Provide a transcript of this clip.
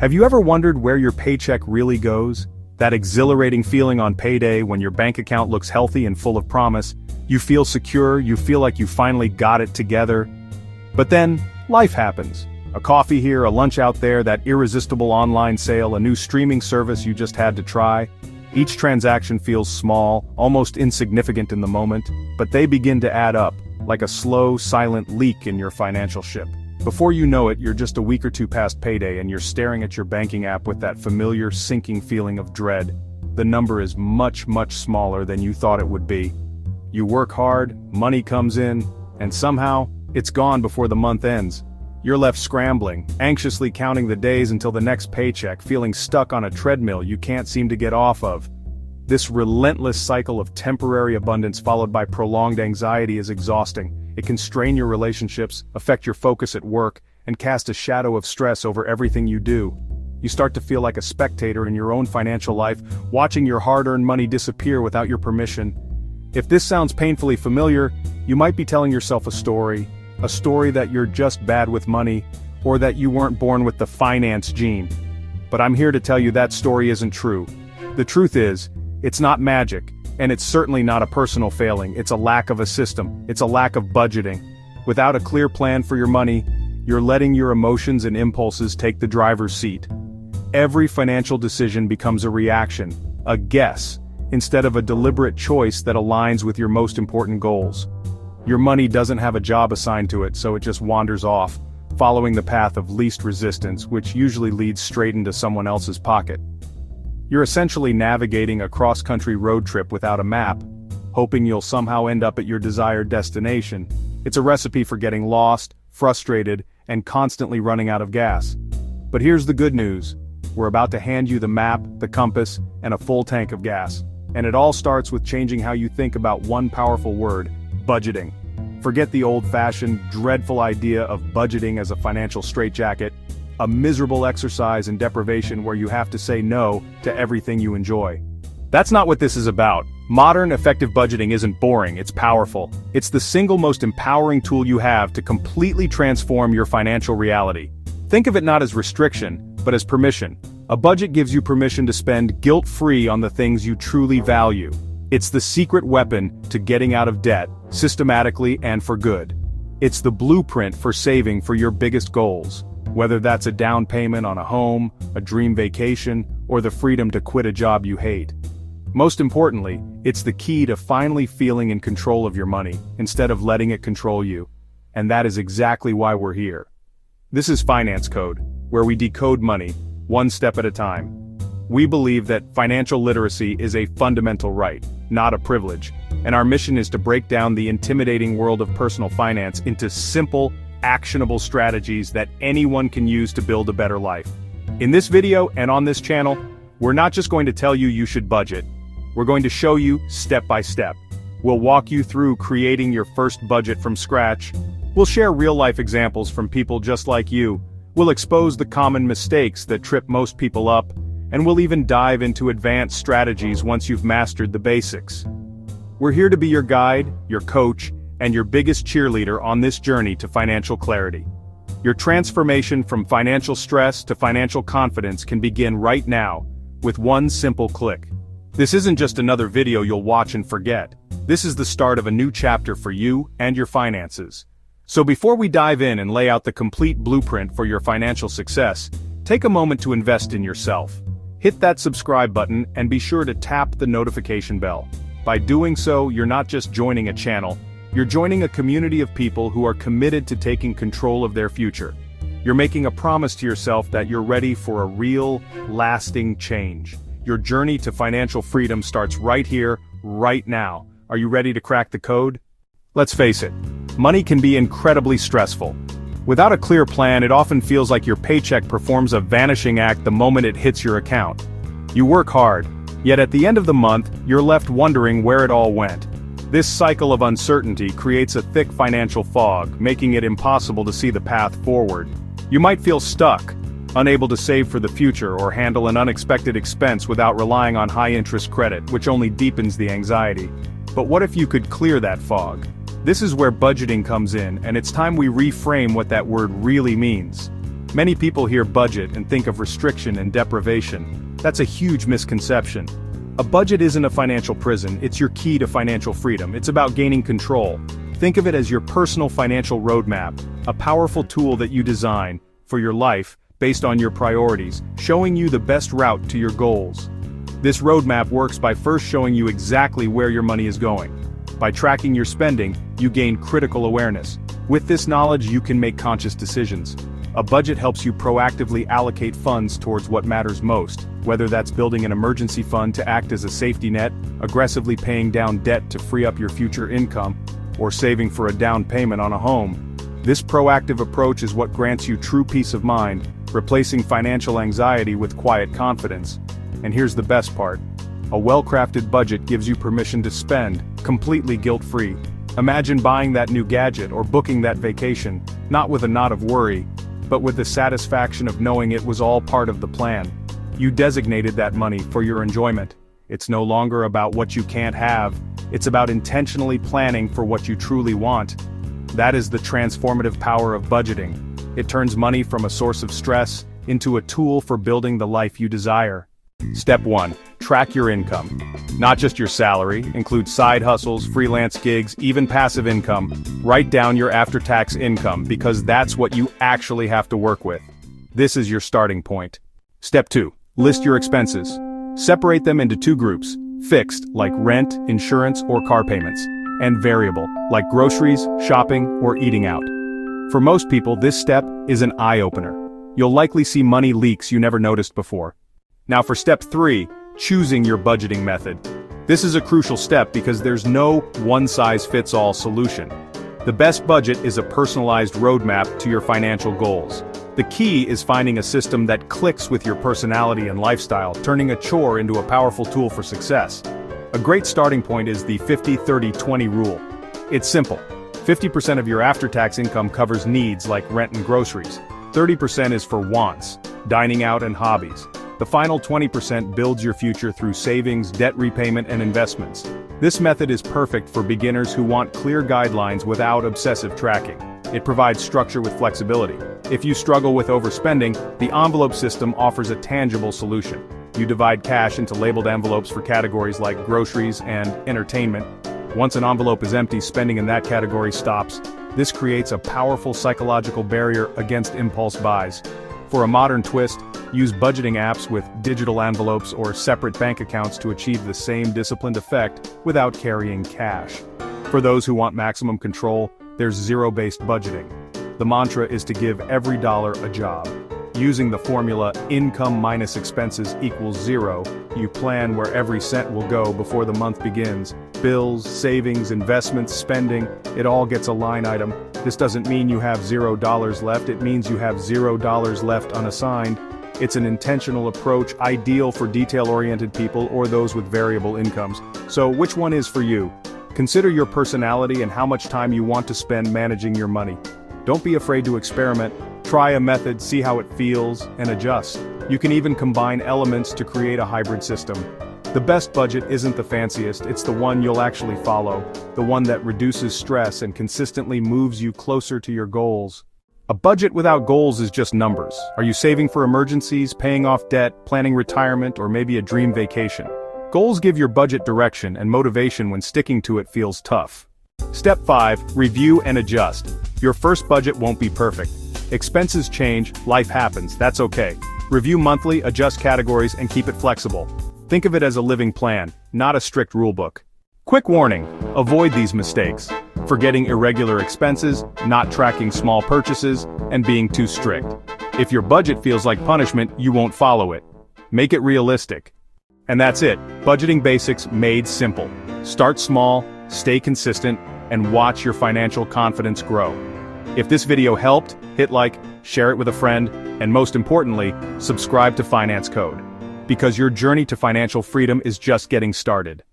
Have you ever wondered where your paycheck really goes? That exhilarating feeling on payday when your bank account looks healthy and full of promise. You feel secure, you feel like you finally got it together. But then, life happens. A coffee here, a lunch out there, that irresistible online sale, a new streaming service you just had to try. Each transaction feels small, almost insignificant in the moment, but they begin to add up, like a slow, silent leak in your financial ship. Before you know it, you're just a week or two past payday and you're staring at your banking app with that familiar, sinking feeling of dread. The number is much, much smaller than you thought it would be. You work hard, money comes in, and somehow, it's gone before the month ends. You're left scrambling, anxiously counting the days until the next paycheck, feeling stuck on a treadmill you can't seem to get off of. This relentless cycle of temporary abundance followed by prolonged anxiety is exhausting. It can strain your relationships, affect your focus at work, and cast a shadow of stress over everything you do. You start to feel like a spectator in your own financial life, watching your hard-earned money disappear without your permission. If this sounds painfully familiar, you might be telling yourself a story that you're just bad with money, or that you weren't born with the finance gene. But I'm here to tell you that story isn't true. The truth is, it's not magic, and it's certainly not a personal failing. It's a lack of a system, it's a lack of budgeting. Without a clear plan for your money, you're letting your emotions and impulses take the driver's seat. Every financial decision becomes a reaction, a guess, instead of a deliberate choice that aligns with your most important goals. Your money doesn't have a job assigned to it, so it just wanders off, following the path of least resistance, which usually leads straight into someone else's pocket. You're essentially navigating a cross-country road trip without a map, hoping you'll somehow end up at your desired destination. It's a recipe for getting lost, frustrated, and constantly running out of gas. But here's the good news. We're about to hand you the map, the compass, and a full tank of gas. And it all starts with changing how you think about one powerful word: budgeting. Forget the old-fashioned, dreadful idea of budgeting as a financial straitjacket, a miserable exercise in deprivation where you have to say no to everything you enjoy. That's not what this is about. Modern, effective budgeting isn't boring, it's powerful. It's the single most empowering tool you have to completely transform your financial reality. Think of it not as restriction, but as permission. A budget gives you permission to spend guilt-free on the things you truly value. It's the secret weapon to getting out of debt, systematically and for good. It's the blueprint for saving for your biggest goals. Whether that's a down payment on a home, a dream vacation, or the freedom to quit a job you hate. Most importantly, it's the key to finally feeling in control of your money, instead of letting it control you. And that is exactly why we're here. This is Finance Code, where we decode money, one step at a time. We believe that financial literacy is a fundamental right, not a privilege, and our mission is to break down the intimidating world of personal finance into simple, actionable strategies that anyone can use to build a better life. In this video and on this channel, we're not just going to tell you you should budget. We're going to show you step by step. We'll walk you through creating your first budget from scratch. We'll share real-life examples from people just like you. We'll expose the common mistakes that trip most people up, and we'll even dive into advanced strategies once you've mastered the basics. We're here to be your guide, your coach, and your biggest cheerleader on this journey to financial clarity. Your transformation from financial stress to financial confidence can begin right now, with one simple click. This isn't just another video you'll watch and forget. This is the start of a new chapter for you and your finances. So before we dive in and lay out the complete blueprint for your financial success, take a moment to invest in yourself. Hit that subscribe button and be sure to tap the notification bell. By doing so, you're not just joining a channel, you're joining a community of people who are committed to taking control of their future. You're making a promise to yourself that you're ready for a real, lasting change. Your journey to financial freedom starts right here, right now. Are you ready to crack the code? Let's face it, money can be incredibly stressful. Without a clear plan, it often feels like your paycheck performs a vanishing act the moment it hits your account. You work hard, yet at the end of the month, you're left wondering where it all went. This cycle of uncertainty creates a thick financial fog, making it impossible to see the path forward. You might feel stuck, unable to save for the future or handle an unexpected expense without relying on high-interest credit, which only deepens the anxiety. But what if you could clear that fog? This is where budgeting comes in, and it's time we reframe what that word really means. Many people hear budget and think of restriction and deprivation. That's a huge misconception. A budget isn't a financial prison, it's your key to financial freedom. It's about gaining control. Think of it as your personal financial roadmap, a powerful tool that you design for your life based on your priorities, showing you the best route to your goals. This roadmap works by first showing you exactly where your money is going. By tracking your spending, you gain critical awareness. With this knowledge, you can make conscious decisions. A budget helps you proactively allocate funds towards what matters most, whether that's building an emergency fund to act as a safety net, aggressively paying down debt to free up your future income, or saving for a down payment on a home. This proactive approach is what grants you true peace of mind, replacing financial anxiety with quiet confidence. And here's the best part. A well-crafted budget gives you permission to spend, completely guilt-free. Imagine buying that new gadget or booking that vacation, not with a knot of worry, but with the satisfaction of knowing it was all part of the plan. You designated that money for your enjoyment. It's no longer about what you can't have, it's about intentionally planning for what you truly want. That is the transformative power of budgeting. It turns money from a source of stress into a tool for building the life you desire. Step 1. Track your income. Not just your salary, include side hustles, freelance gigs, even passive income. Write down your after-tax income because that's what you actually have to work with. This is your starting point. Step 2. List your expenses. Separate them into two groups: fixed, like rent, insurance, or car payments, and variable, like groceries, shopping, or eating out. For most people, this step is an eye-opener. You'll likely see money leaks you never noticed before. Now for step 3, choosing your budgeting method. This is a crucial step because there's no one-size-fits-all solution. The best budget is a personalized roadmap to your financial goals. The key is finding a system that clicks with your personality and lifestyle, turning a chore into a powerful tool for success. A great starting point is the 50-30-20 rule. It's simple. 50% of your after-tax income covers needs like rent and groceries. 30% is for wants, dining out and hobbies. The final 20% builds your future through savings, debt repayment, and investments. This method is perfect for beginners who want clear guidelines without obsessive tracking. It provides structure with flexibility. If you struggle with overspending, the envelope system offers a tangible solution. You divide cash into labeled envelopes for categories like groceries and entertainment. Once an envelope is empty, spending in that category stops. This creates a powerful psychological barrier against impulse buys. For a modern twist, use budgeting apps with digital envelopes or separate bank accounts to achieve the same disciplined effect without carrying cash. For those who want maximum control, there's zero-based budgeting. The mantra is to give every dollar a job. Using the formula income minus expenses equals zero, you plan where every cent will go before the month begins. Bills, savings, investments, spending, it all gets a line item. This doesn't mean you have $0 left, it means you have $0 left unassigned. It's an intentional approach, ideal for detail-oriented people or those with variable incomes. So which one is for you? Consider your personality and how much time you want to spend managing your money. Don't be afraid to experiment. Try a method, see how it feels, and adjust. You can even combine elements to create a hybrid system. The best budget isn't the fanciest, it's the one you'll actually follow, the one that reduces stress and consistently moves you closer to your goals. A budget without goals is just numbers. Are you saving for emergencies, paying off debt, planning retirement, or maybe a dream vacation? Goals give your budget direction and motivation when sticking to it feels tough. Step 5. Review and adjust. Your first budget won't be perfect. Expenses change, life happens, that's okay. Review monthly, adjust categories, and keep it flexible. Think of it as a living plan, not a strict rulebook. Quick warning, avoid these mistakes. Forgetting irregular expenses, not tracking small purchases, and being too strict. If your budget feels like punishment, you won't follow it. Make it realistic. And that's it, budgeting basics made simple. Start small, stay consistent, and watch your financial confidence grow. If this video helped, hit like, share it with a friend, and most importantly, subscribe to Finance Code. Because your journey to financial freedom is just getting started.